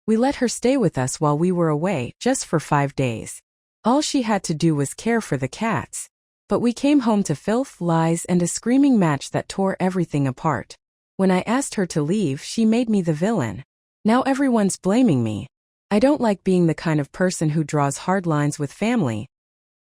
We let her stay with us while we were away, just for 5 days. All she had to do was care for the cats. But we came home to filth, lies, and a screaming match that tore everything apart. When I asked her to leave, she made me the villain. Now everyone's blaming me. I don't like being the kind of person who draws hard lines with family,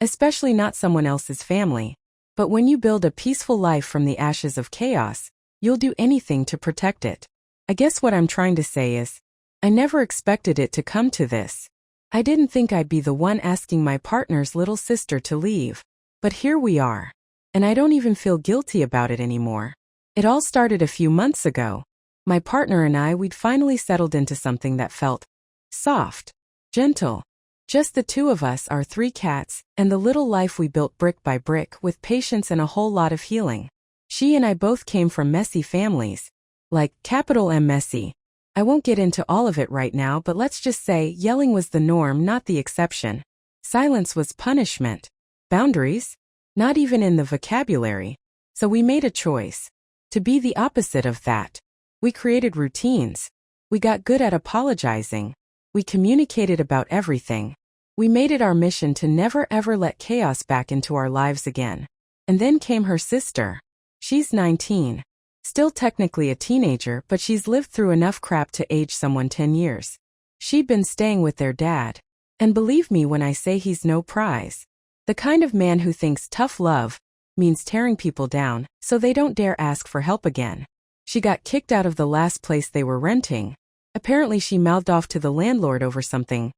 especially not someone else's family. But when you build a peaceful life from the ashes of chaos, you'll do anything to protect it. I guess what I'm trying to say is, I never expected it to come to this. I didn't think I'd be the one asking my partner's little sister to leave. But here we are. And I don't even feel guilty about it anymore. It all started a few months ago. My partner and we'd finally settled into something that felt soft, gentle. Just the two of us, our 3 cats, and the little life we built brick by brick with patience and a whole lot of healing. She and I both came from messy families. Like, capital M messy. I won't get into all of it right now, but let's just say yelling was the norm, not the exception. Silence was punishment. Boundaries? Not even in the vocabulary. So we made a choice. To be the opposite of that. We created routines. We got good at apologizing. We communicated about everything. We made it our mission to never ever let chaos back into our lives again. And then came her sister. She's 19. Still technically a teenager, but she's lived through enough crap to age someone 10 years. She'd been staying with their dad. And believe me when I say he's no prize. The kind of man who thinks tough love means tearing people down so they don't dare ask for help again. She got kicked out of the last place they were renting. Apparently she mouthed off to the landlord over something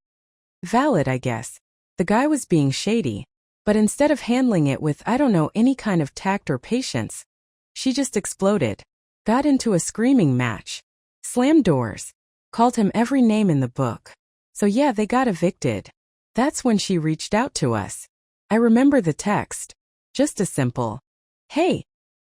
valid, I guess. The guy was being shady. But instead of handling it with, I don't know, any kind of tact or patience, she just exploded. Got into a screaming match. Slammed doors. Called him every name in the book. So yeah, they got evicted. That's when she reached out to us. I remember the text. Just a simple, "Hey,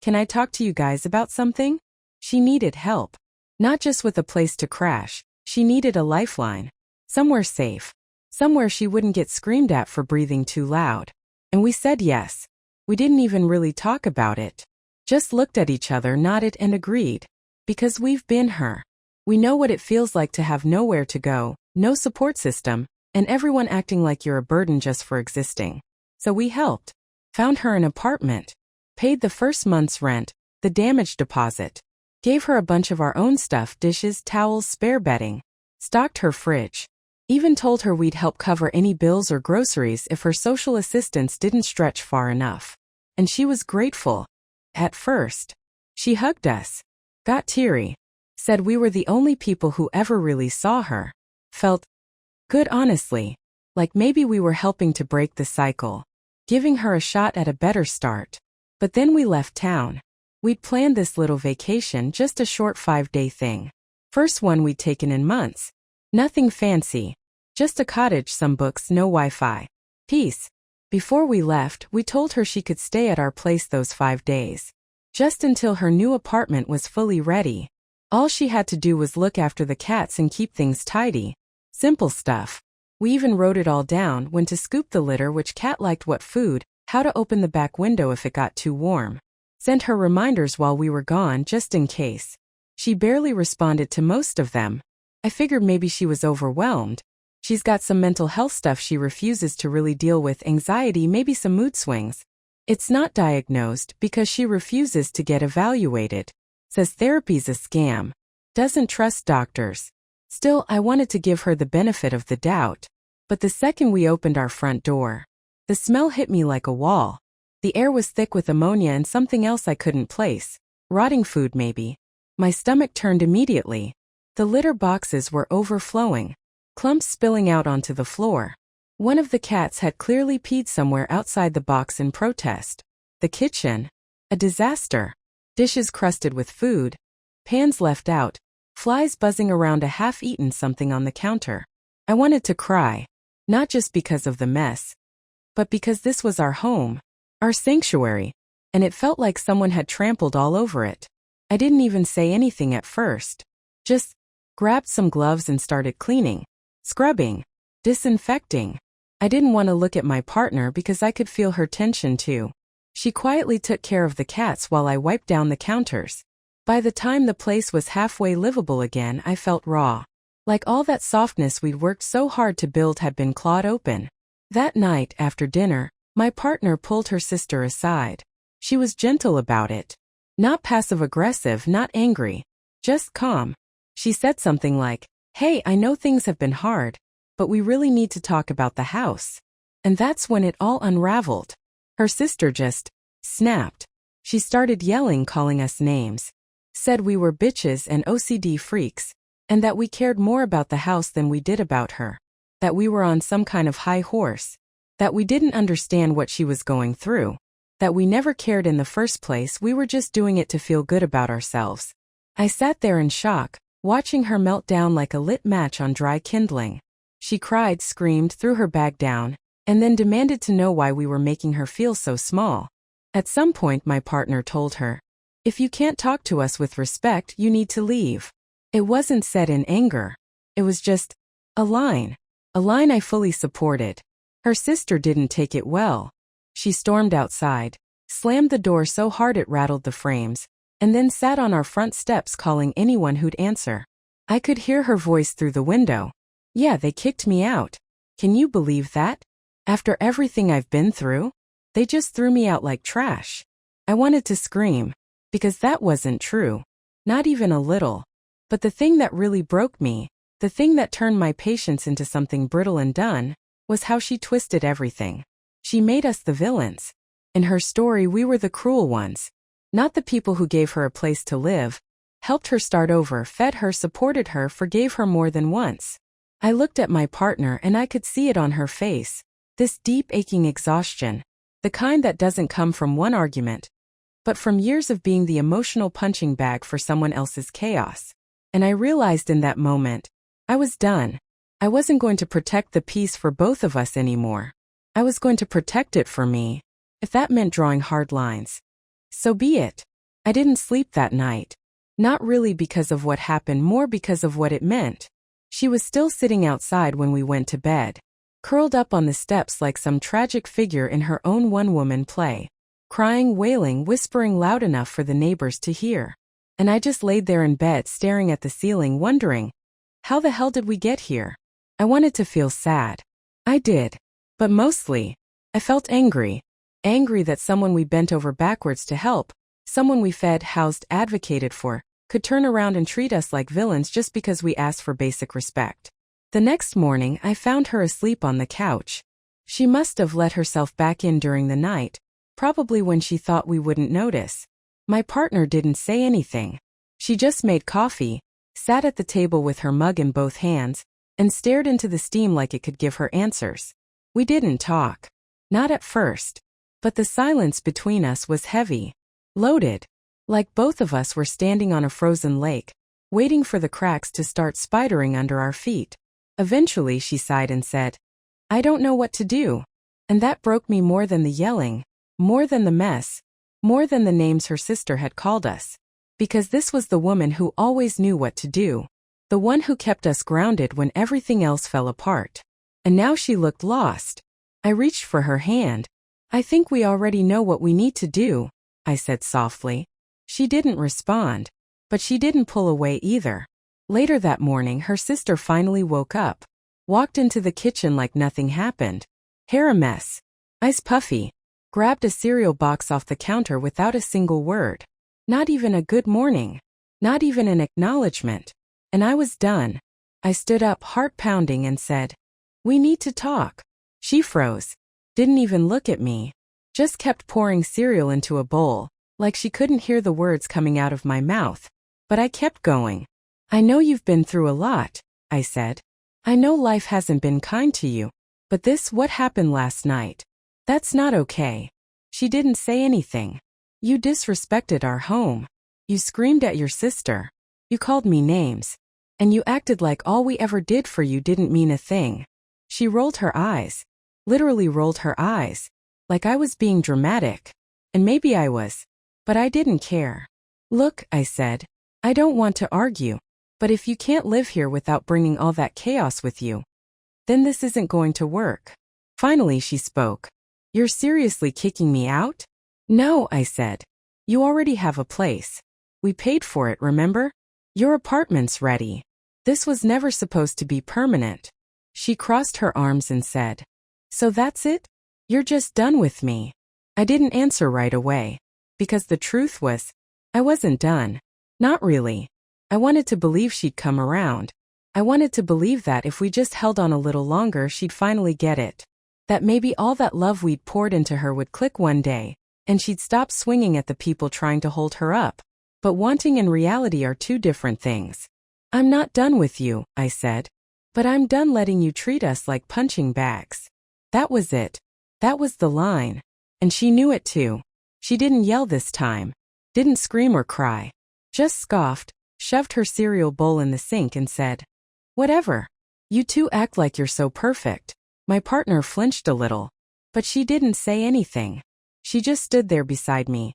can I talk to you guys about something?" She needed help. Not just with a place to crash, she needed a lifeline. Somewhere safe. Somewhere she wouldn't get screamed at for breathing too loud. And we said yes. We didn't even really talk about it. Just looked at each other, nodded, and agreed. Because we've been her. We know what it feels like to have nowhere to go, no support system, and everyone acting like you're a burden just for existing. So we helped. Found her an apartment. Paid the first month's rent, the damage deposit. Gave her a bunch of our own stuff, dishes, towels, spare bedding. Stocked her fridge. Even told her we'd help cover any bills or groceries if her social assistance didn't stretch far enough. And she was grateful. At first. She hugged us. Got teary. Said we were the only people who ever really saw her. Felt good, honestly. Like maybe we were helping to break the cycle. Giving her a shot at a better start. But then we left town. We'd planned this little vacation, just a short 5-day thing. First one we'd taken in months. Nothing fancy. Just a cottage, some books, no Wi-Fi. Peace. Before we left, we told her she could stay at our place those 5 days. Just until her new apartment was fully ready. All she had to do was look after the cats and keep things tidy. Simple stuff. We even wrote it all down: when to scoop the litter, which cat liked what food, how to open the back window if it got too warm. Sent her reminders while we were gone just in case. She barely responded to most of them. I figured maybe she was overwhelmed. She's got some mental health stuff she refuses to really deal with, anxiety, maybe some mood swings. It's not diagnosed because she refuses to get evaluated. Says therapy's a scam. Doesn't trust doctors. Still, I wanted to give her the benefit of the doubt. But the second we opened our front door, the smell hit me like a wall. The air was thick with ammonia and something else I couldn't place. Rotting food, maybe. My stomach turned immediately. The litter boxes were overflowing. Clumps spilling out onto the floor. One of the cats had clearly peed somewhere outside the box in protest. The kitchen. A disaster. Dishes crusted with food. Pans left out. Flies buzzing around a half-eaten something on the counter. I wanted to cry. Not just because of the mess, but because this was our home. Our sanctuary. And it felt like someone had trampled all over it. I didn't even say anything at first. Just grabbed some gloves and started cleaning. Scrubbing. Disinfecting. I didn't want to look at my partner because I could feel her tension too. She quietly took care of the cats while I wiped down the counters. By the time the place was halfway livable again, I felt raw. Like all that softness we'd worked so hard to build had been clawed open. That night, after dinner, my partner pulled her sister aside. She was gentle about it. Not passive-aggressive, not angry. Just calm. She said something like, "Hey, I know things have been hard, but we really need to talk about the house." And that's when it all unraveled. Her sister just snapped. She started yelling, calling us names. Said we were bitches and OCD freaks, and that we cared more about the house than we did about her. That we were on some kind of high horse. That we didn't understand what she was going through. That we never cared in the first place, we were just doing it to feel good about ourselves. I sat there in shock, watching her melt down like a lit match on dry kindling. She cried, screamed, threw her bag down, and then demanded to know why we were making her feel so small. At some point my partner told her, "If you can't talk to us with respect, you need to leave." It wasn't said in anger. It was just a line. A line I fully supported. Her sister didn't take it well. She stormed outside, slammed the door so hard it rattled the frames, and then sat on our front steps calling anyone who'd answer. I could hear her voice through the window. "Yeah, they kicked me out. Can you believe that? After everything I've been through? They just threw me out like trash." I wanted to scream, because that wasn't true. Not even a little. But the thing that really broke me, the thing that turned my patience into something brittle and done, was how she twisted everything. She made us the villains. In her story, we were the cruel ones. Not the people who gave her a place to live, helped her start over, fed her, supported her, forgave her more than once. I looked at my partner and I could see it on her face. This deep aching exhaustion, the kind that doesn't come from one argument, but from years of being the emotional punching bag for someone else's chaos. And I realized in that moment, I was done. I wasn't going to protect the peace for both of us anymore. I was going to protect it for me. If that meant drawing hard lines, so be it. I didn't sleep that night. Not really because of what happened, more because of what it meant. She was still sitting outside when we went to bed, curled up on the steps like some tragic figure in her own one-woman play, crying, wailing, whispering loud enough for the neighbors to hear. And I just laid there in bed staring at the ceiling wondering, how the hell did we get here? I wanted to feel sad. I did. But mostly, I felt angry. Angry that someone we bent over backwards to help, someone we fed, housed, advocated for, could turn around and treat us like villains just because we asked for basic respect. The next morning, I found her asleep on the couch. She must have let herself back in during the night, probably when she thought we wouldn't notice. My partner didn't say anything. She just made coffee, sat at the table with her mug in both hands, and stared into the steam like it could give her answers. We didn't talk. Not at first. But the silence between us was heavy. Loaded. Like both of us were standing on a frozen lake, waiting for the cracks to start spidering under our feet. Eventually she sighed and said, "I don't know what to do." And that broke me more than the yelling, more than the mess, more than the names her sister had called us. Because this was the woman who always knew what to do. The one who kept us grounded when everything else fell apart. And now she looked lost. I reached for her hand. "I think we already know what we need to do," I said softly. She didn't respond. But she didn't pull away either. Later that morning, her sister finally woke up, walked into the kitchen like nothing happened. Hair a mess, eyes puffy, grabbed a cereal box off the counter without a single word. Not even a good morning. Not even an acknowledgement. And I was done. I stood up, heart pounding, and said, "We need to talk." She froze. Didn't even look at me. Just kept pouring cereal into a bowl, like she couldn't hear the words coming out of my mouth. But I kept going. "I know you've been through a lot," I said. "I know life hasn't been kind to you. But this, what happened last night, that's not okay." She didn't say anything. "You disrespected our home. You screamed at your sister. You called me names. And you acted like all we ever did for you didn't mean a thing." She rolled her eyes. Literally rolled her eyes. Like I was being dramatic. And maybe I was. But I didn't care. "Look," I said, "I don't want to argue. But if you can't live here without bringing all that chaos with you, then this isn't going to work." Finally she spoke. "You're seriously kicking me out?" "No," I said. "You already have a place. We paid for it, remember? Your apartment's ready." This was never supposed to be permanent. She crossed her arms and said, "So that's it? You're just done with me?" I didn't answer right away. Because the truth was, I wasn't done. Not really. I wanted to believe she'd come around. I wanted to believe that if we just held on a little longer she'd finally get it. That maybe all that love we'd poured into her would click one day, and she'd stop swinging at the people trying to hold her up. But wanting and reality are two different things. "I'm not done with you," I said. "But I'm done letting you treat us like punching bags." That was it. That was the line. And she knew it too. She didn't yell this time. Didn't scream or cry. Just scoffed, shoved her cereal bowl in the sink and said, "Whatever. You two act like you're so perfect." My partner flinched a little. But she didn't say anything. She just stood there beside me.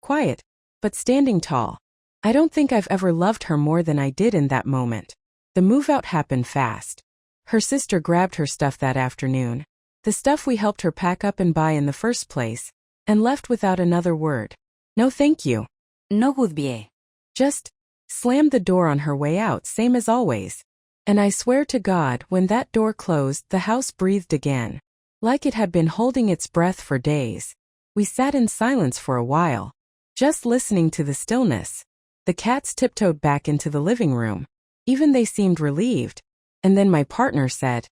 Quiet, but standing tall. I don't think I've ever loved her more than I did in that moment. The move-out happened fast. Her sister grabbed her stuff that afternoon. The stuff we helped her pack up and buy in the first place, and left without another word. No thank you. No goodbye. Just slammed the door on her way out, same as always. And I swear to God, when that door closed, the house breathed again. Like it had been holding its breath for days. We sat in silence for a while, just listening to the stillness. The cats tiptoed back into the living room. Even they seemed relieved. And then my partner said,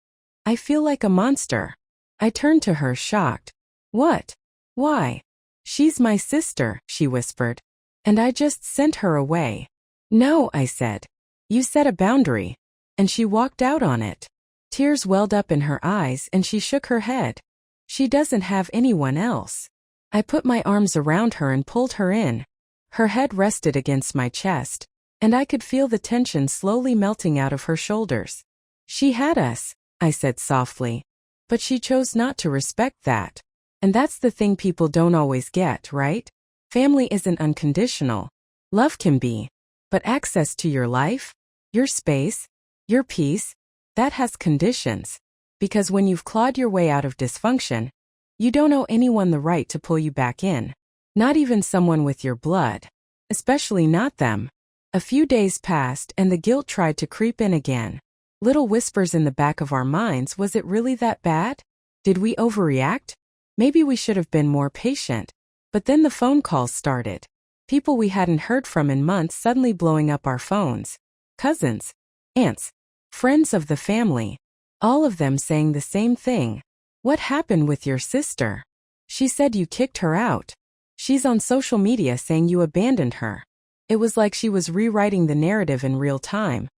"I feel like a monster." I turned to her, shocked. "What? Why?" "She's my sister," she whispered. "And I just sent her away." "No," I said. "You set a boundary." And she walked out on it. Tears welled up in her eyes and she shook her head. "She doesn't have anyone else." I put my arms around her and pulled her in. Her head rested against my chest, and I could feel the tension slowly melting out of her shoulders. "She had us," I said softly. "But she chose not to respect that. And that's the thing people don't always get, right? Family isn't unconditional. Love can be. But access to your life, your space, your peace, that has conditions. Because when you've clawed your way out of dysfunction, you don't owe anyone the right to pull you back in. Not even someone with your blood. Especially not them." A few days passed and the guilt tried to creep in again. Little whispers in the back of our minds, was it really that bad? Did we overreact? Maybe we should have been more patient. But then the phone calls started. People we hadn't heard from in months suddenly blowing up our phones. Cousins, aunts, friends of the family. All of them saying the same thing. "What happened with your sister? She said you kicked her out. She's on social media saying you abandoned her." It was like she was rewriting the narrative in real time,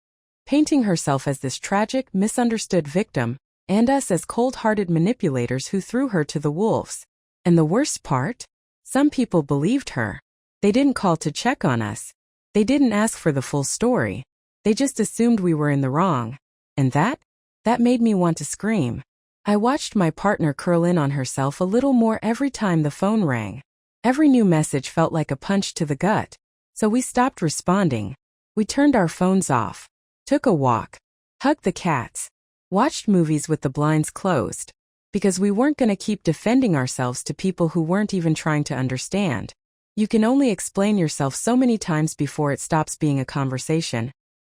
painting herself as this tragic, misunderstood victim, and us as cold-hearted manipulators who threw her to the wolves. And the worst part? Some people believed her. They didn't call to check on us. They didn't ask for the full story. They just assumed we were in the wrong. And that made me want to scream. I watched my partner curl in on herself a little more every time the phone rang. Every new message felt like a punch to the gut. So we stopped responding. We turned our phones off. Took a walk. Hugged the cats. Watched movies with the blinds closed. Because we weren't going to keep defending ourselves to people who weren't even trying to understand. You can only explain yourself so many times before it stops being a conversation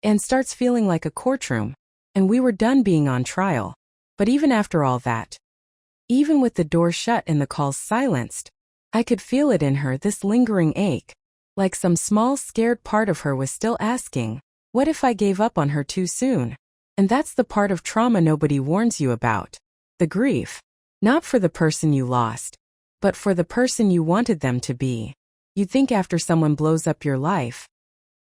and starts feeling like a courtroom. And we were done being on trial. But even after all that, even with the door shut and the calls silenced, I could feel it in her, this lingering ache. Like some small scared part of her was still asking, what if I gave up on her too soon? And that's the part of trauma nobody warns you about. The grief. Not for the person you lost, but for the person you wanted them to be. You'd think after someone blows up your life,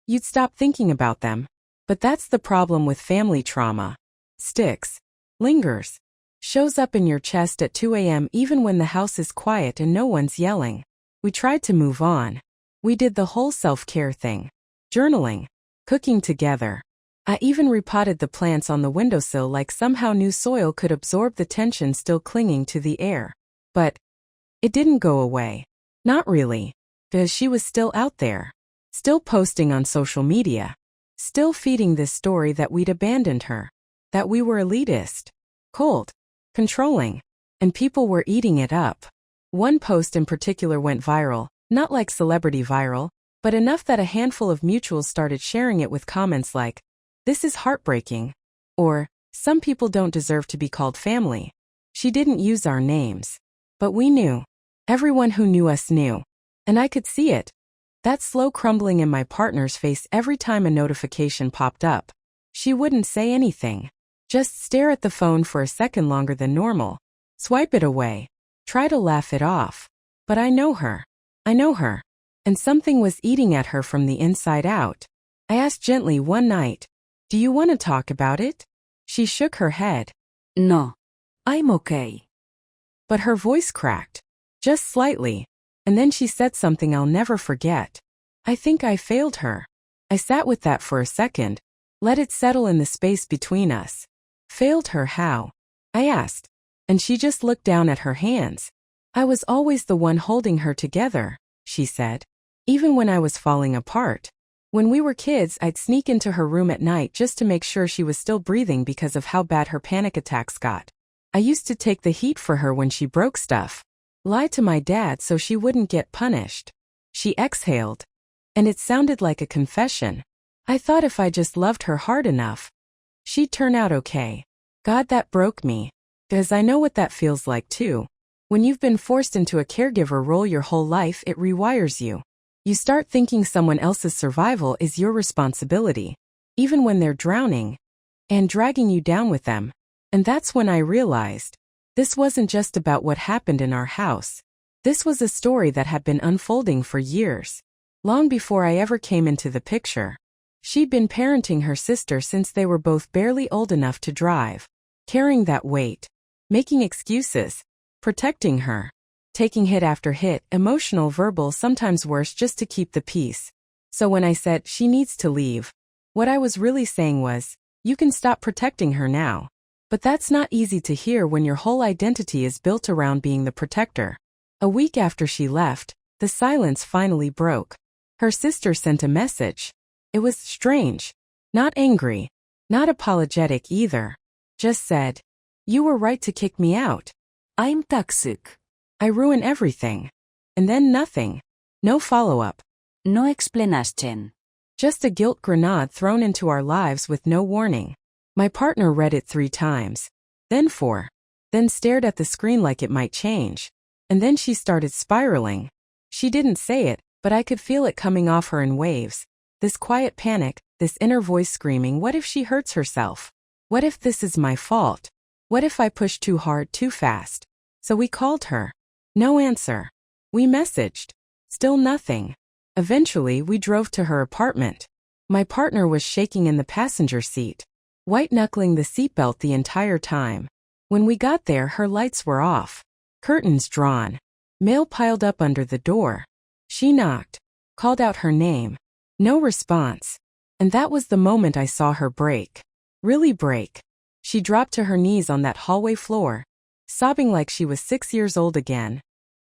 you'd stop thinking about them. But that's the problem with family trauma. Sticks. Lingers. Shows up in your chest at 2 a.m. even when the house is quiet and no one's yelling. We tried to move on. We did the whole self-care thing. Journaling. Cooking together. I even repotted the plants on the windowsill like somehow new soil could absorb the tension still clinging to the air. But it didn't go away. Not really. Because she was still out there. Still posting on social media. Still feeding this story that we'd abandoned her. That we were elitist. Cold. Controlling. And people were eating it up. One post in particular went viral, not like celebrity viral, but enough that a handful of mutuals started sharing it with comments like, "This is heartbreaking." Or, "Some people don't deserve to be called family." She didn't use our names. But we knew. Everyone who knew us knew. And I could see it. That slow crumbling in my partner's face every time a notification popped up. She wouldn't say anything. Just stare at the phone for a second longer than normal. Swipe it away. Try to laugh it off. But I know her. I know her. And something was eating at her from the inside out. I asked gently one night, "Do you want to talk about it?" She shook her head. "No. I'm okay." But her voice cracked. Just slightly. And then she said something I'll never forget. I think I failed her. I sat with that for a second. Let it settle in the space between us. Failed her how? I asked. And she just looked down at her hands. "I was always the one holding her together," she said. "Even when I was falling apart. When we were kids, I'd sneak into her room at night just to make sure she was still breathing because of how bad her panic attacks got. I used to take the heat for her when she broke stuff. Lie to my dad so she wouldn't get punished." She exhaled. And it sounded like a confession. I thought if I just loved her hard enough, she'd turn out okay. God, that broke me. Because I know what that feels like too. When you've been forced into a caregiver role your whole life, it rewires you. You start thinking someone else's survival is your responsibility, even when they're drowning, and dragging you down with them. And that's when I realized, this wasn't just about what happened in our house. This was a story that had been unfolding for years. Long before I ever came into the picture. She'd been parenting her sister since they were both barely old enough to drive, carrying that weight, making excuses, protecting her, taking hit after hit, emotional, verbal, sometimes worse, just to keep the peace. So when I said, "She needs to leave," what I was really saying was, you can stop protecting her now. But that's not easy to hear when your whole identity is built around being the protector. A week after she left, the silence finally broke. Her sister sent a message. It was strange. Not angry. Not apologetic either. Just said, "You were right to kick me out. I'm toxic. I ruin everything." And then nothing. No follow-up. No explanation. Just a guilt grenade thrown into our lives with no warning. My partner read it 3 times. Then 4. Then stared at the screen like it might change. And then she started spiraling. She didn't say it, but I could feel it coming off her in waves. This quiet panic, this inner voice screaming, what if she hurts herself? What if this is my fault? What if I push too hard, too fast? So we called her. No answer. We messaged. Still nothing. Eventually, we drove to her apartment. My partner was shaking in the passenger seat, white-knuckling the seatbelt the entire time. When we got there, her lights were off. Curtains drawn. Mail piled up under the door. She knocked. Called out her name. No response. And that was the moment I saw her break. Really break. She dropped to her knees on that hallway floor, sobbing like she was 6 years old again,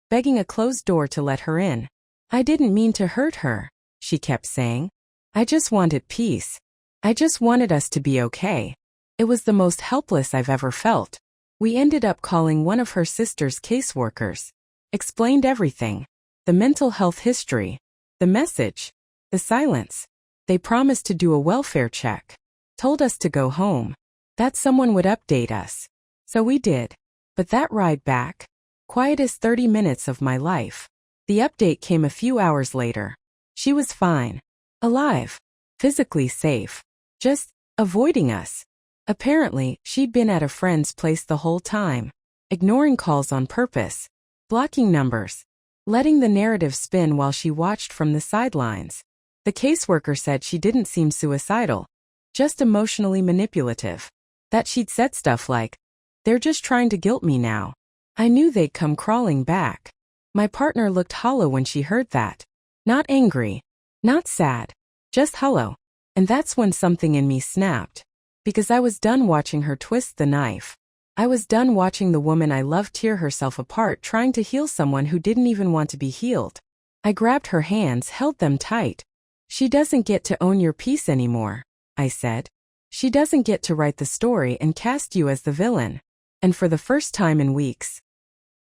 begging a closed door to let her in. "I didn't mean to hurt her," she kept saying. "I just wanted peace. I just wanted us to be okay." It was the most helpless I've ever felt. We ended up calling one of her sister's caseworkers. Explained everything. The mental health history. The message. The silence. They promised to do a welfare check. Told us to go home. That someone would update us. So we did. But that ride back, quietest 30 minutes of my life. The update came a few hours later. She was fine. Alive. Physically safe. Just avoiding us. Apparently, she'd been at a friend's place the whole time. Ignoring calls on purpose. Blocking numbers. Letting the narrative spin while she watched from the sidelines. The caseworker said she didn't seem suicidal. Just emotionally manipulative. That she'd said stuff like, "They're just trying to guilt me now." I knew they'd come crawling back. My partner looked hollow when she heard that. Not angry. Not sad. Just hollow. And that's when something in me snapped. Because I was done watching her twist the knife. I was done watching the woman I loved tear herself apart trying to heal someone who didn't even want to be healed. I grabbed her hands, held them tight. "She doesn't get to own your peace anymore," I said. "She doesn't get to write the story and cast you as the villain." And for the first time in weeks,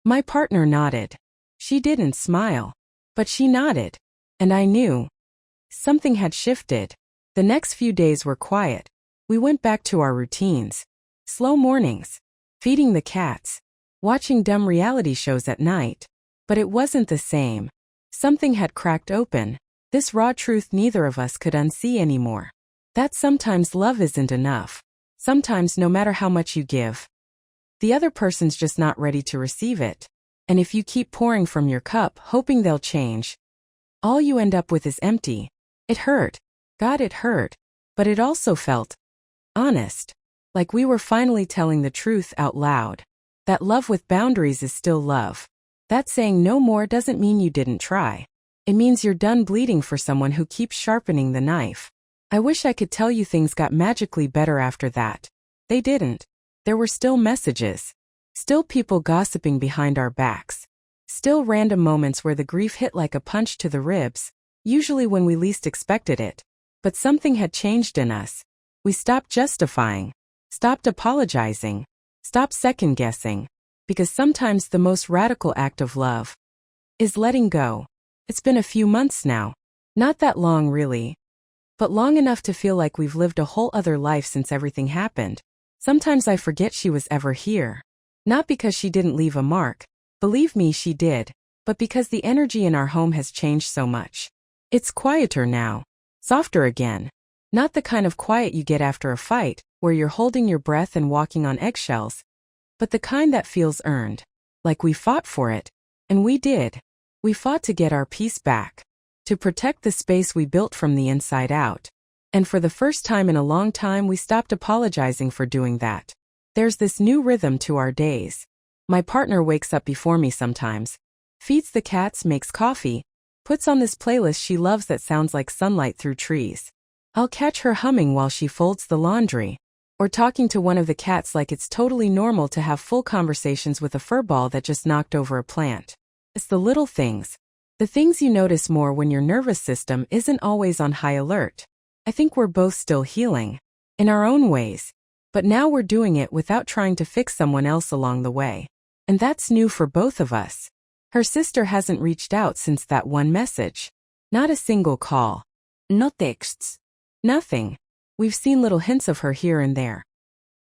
my partner nodded. She didn't smile, but she nodded. And I knew something had shifted. The next few days were quiet. We went back to our routines. Slow mornings. Feeding the cats. Watching dumb reality shows at night. But it wasn't the same. Something had cracked open. This raw truth neither of us could unsee anymore. That sometimes love isn't enough. Sometimes no matter how much you give, the other person's just not ready to receive it. And if you keep pouring from your cup, hoping they'll change, all you end up with is empty. It hurt. God, it hurt. But it also felt honest. Like we were finally telling the truth out loud. That love with boundaries is still love. That saying no more doesn't mean you didn't try. It means you're done bleeding for someone who keeps sharpening the knife. I wish I could tell you things got magically better after that. They didn't. There were still messages. Still people gossiping behind our backs. Still random moments where the grief hit like a punch to the ribs, usually when we least expected it. But something had changed in us. We stopped justifying. Stopped apologizing. Stopped second-guessing. Because sometimes the most radical act of love is letting go. It's been a few months now. Not that long really. But long enough to feel like we've lived a whole other life since everything happened. Sometimes I forget she was ever here. Not because she didn't leave a mark. Believe me, she did. But because the energy in our home has changed so much. It's quieter now. Softer again. Not the kind of quiet you get after a fight, where you're holding your breath and walking on eggshells. But the kind that feels earned. Like we fought for it. And we did. We fought to get our peace back. To protect the space we built from the inside out. And for the first time in a long time we stopped apologizing for doing that. There's this new rhythm to our days. My partner wakes up before me sometimes. Feeds the cats, makes coffee. Puts on this playlist she loves that sounds like sunlight through trees. I'll catch her humming while she folds the laundry. Or talking to one of the cats like it's totally normal to have full conversations with a furball that just knocked over a plant. It's the little things. The things you notice more when your nervous system isn't always on high alert. I think we're both still healing. In our own ways. But now we're doing it without trying to fix someone else along the way. And that's new for both of us. Her sister hasn't reached out since that one message. Not a single call. No texts. Nothing. We've seen little hints of her here and there.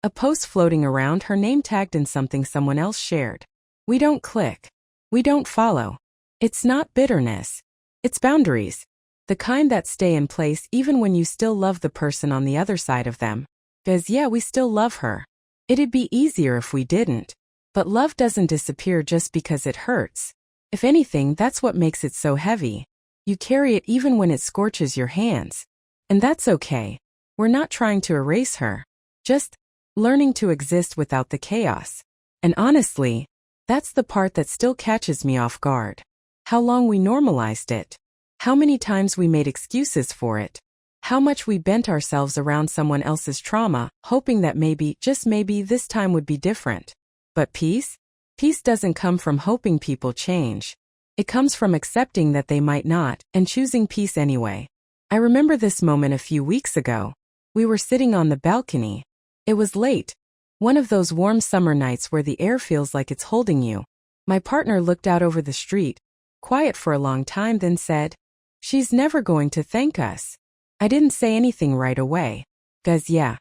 A post floating around, her name tagged in something someone else shared. We don't click. We don't follow. It's not bitterness. It's boundaries. The kind that stay in place even when you still love the person on the other side of them. 'Cause yeah, we still love her. It'd be easier if we didn't. But love doesn't disappear just because it hurts. If anything, that's what makes it so heavy. You carry it even when it scorches your hands. And that's okay. We're not trying to erase her. Just learning to exist without the chaos. And honestly, that's the part that still catches me off guard. How long we normalized it. How many times we made excuses for it. How much we bent ourselves around someone else's trauma, hoping that maybe, just maybe, this time would be different. But peace? Peace doesn't come from hoping people change. It comes from accepting that they might not, and choosing peace anyway. I remember this moment a few weeks ago. We were sitting on the balcony. It was late. One of those warm summer nights where the air feels like it's holding you. My partner looked out over the street, quiet for a long time, then said, "She's never going to thank us." I didn't say anything right away. 'Cause yeah.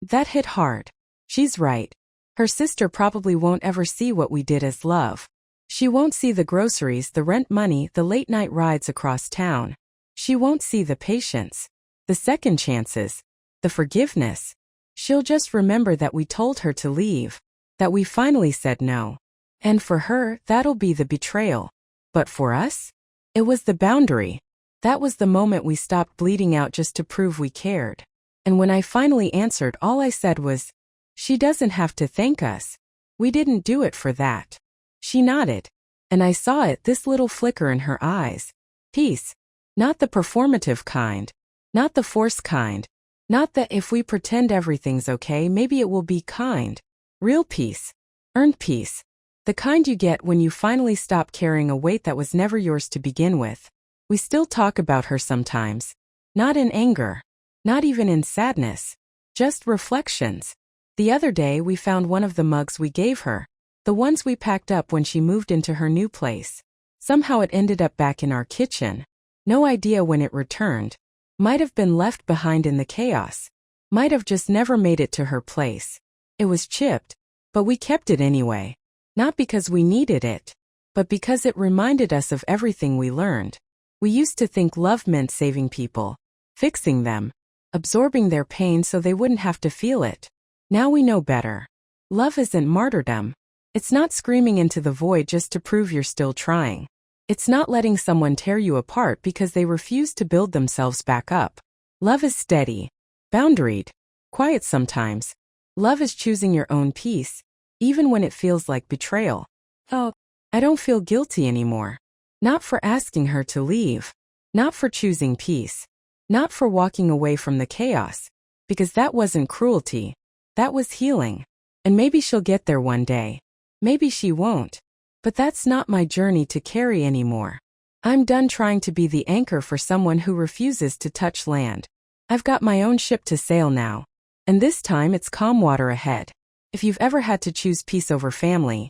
That hit hard. She's right. Her sister probably won't ever see what we did as love. She won't see the groceries, the rent money, the late night rides across town. She won't see the patience, the second chances, the forgiveness. She'll just remember that we told her to leave, that we finally said no. And for her, that'll be the betrayal. But for us? It was the boundary. That was the moment we stopped bleeding out just to prove we cared. And when I finally answered, all I said was, "She doesn't have to thank us. We didn't do it for that." She nodded. And I saw it, this little flicker in her eyes. Peace. Not the performative kind. Not the forced kind. Not the if we pretend everything's okay, maybe it will be kind. Real peace. Earned peace. The kind you get when you finally stop carrying a weight that was never yours to begin with. We still talk about her sometimes. Not in anger. Not even in sadness. Just reflections. The other day we found one of the mugs we gave her. The ones we packed up when she moved into her new place. Somehow it ended up back in our kitchen. No idea when it returned. Might have been left behind in the chaos. might have just never made it to her place. It was chipped, but we kept it anyway. Not because we needed it, but because it reminded us of everything we learned. We used to think love meant saving people, fixing them, absorbing their pain so they wouldn't have to feel it. Now we know better. Love isn't martyrdom. It's not screaming into the void just to prove you're still trying. It's not letting someone tear you apart because they refuse to build themselves back up. Love is steady, boundaried, quiet sometimes. Love is choosing your own peace, even when it feels like betrayal. Oh, I don't feel guilty anymore. Not for asking her to leave. Not for choosing peace. Not for walking away from the chaos. Because that wasn't cruelty. That was healing. And maybe she'll get there one day. Maybe she won't. But that's not my journey to carry anymore. I'm done trying to be the anchor for someone who refuses to touch land. I've got my own ship to sail now. And this time it's calm water ahead. If you've ever had to choose peace over family,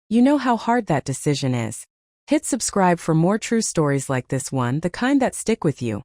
you know how hard that decision is. Hit subscribe for more true stories like this one, the kind that stick with you.